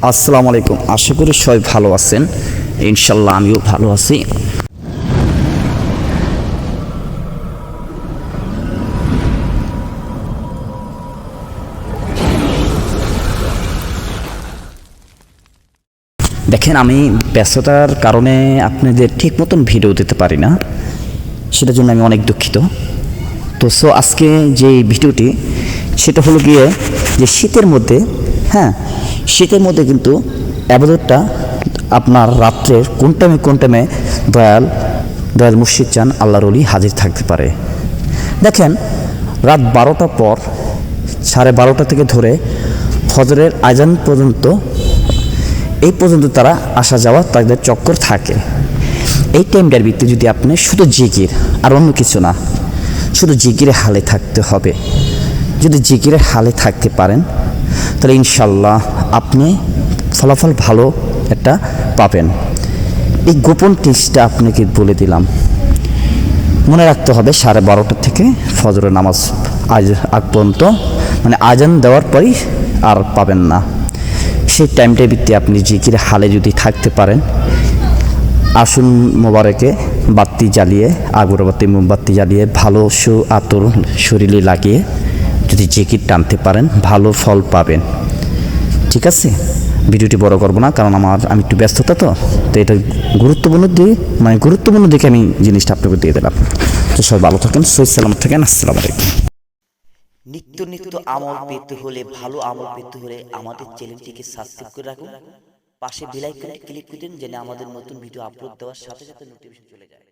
আসসালামু আলাইকুম। আশা করি সবাই ভালো আছেন। ইনশাল্লাহ আমিও ভালো আছি। দেখেন, আমি ব্যস্ততার কারণে আপনাদের ঠিক মতন ভিডিও দিতে পারি না, সেটার জন্য আমি অনেক দুঃখিত। তো আজকে যে ভিডিওটি সেটা হলো গিয়ে যে শীতের মধ্যে, হ্যাঁ, শীতের মধ্যে কিন্তু আবাদতটা আপনার রাত্রের কোন টাইমে দয়াল দয়াল মুর্শিদ চান আল্লাহর ওলি হাজির থাকতে পারে। দেখেন, রাত 12টার পর 12:30 থেকে ধরে ফজরের আজান পর্যন্ত এই পর্যন্ত তারা আসা যাওয়া তাদের চক্কর থাকে। এই টাইমটার ভিত্তি যদি আপনি শুধু জিকির আর অন্য কিছু না, শুধু জিকিরের হালে থাকতে হবে। যদি জিকিরের হালে থাকতে পারেন তাহলে ইনশাল্লাহ আপনি ফলাফল ভালো একটা পাবেন। এই গোপন টিপসটা আপনাকে বলে দিলাম। মনে রাখতে হবে 12:30 থেকে ফজরের নামাজ আগ পর্যন্ত, মানে আজান দেওয়ার পরই আর পাবেন না। সেই টাইমটার ভিত্তি আপনি জিকির হালে যদি থাকতে পারেন, আসুন মোবারকে বাতি জ্বালিয়ে, আগরবাতি মোমবাতি জ্বালিয়ে ভালো আতর শরীরে লাগিয়ে যদি জিকির টানতে পারেন ভালো ফল পাবেন। ঠিক আছে, ভিডিওটি বড় করব না, কারণ আমি একটু ব্যস্ততা, তো এটা গুরুত্বপূর্ণ দিকে আমি জিনিসটা আপনাকে দিয়ে দিলাম। তো সবাই ভালো থাকেন, সহি সালামত থাকেন। আসসালামু আলাইকুম। নিত্য নিত্য আমল পেতে হলে, ভালো আমল পেতে হলে আমাদের চ্যানেলটিকে সাবস্ক্রাইব করে রাখুন। পাশে বেল আইকনে ক্লিক করে দিন, যেন আমাদের নতুন ভিডিও আপলোড দেওয়ার সাথে সাথে নোটিফিকেশন চলে যায়।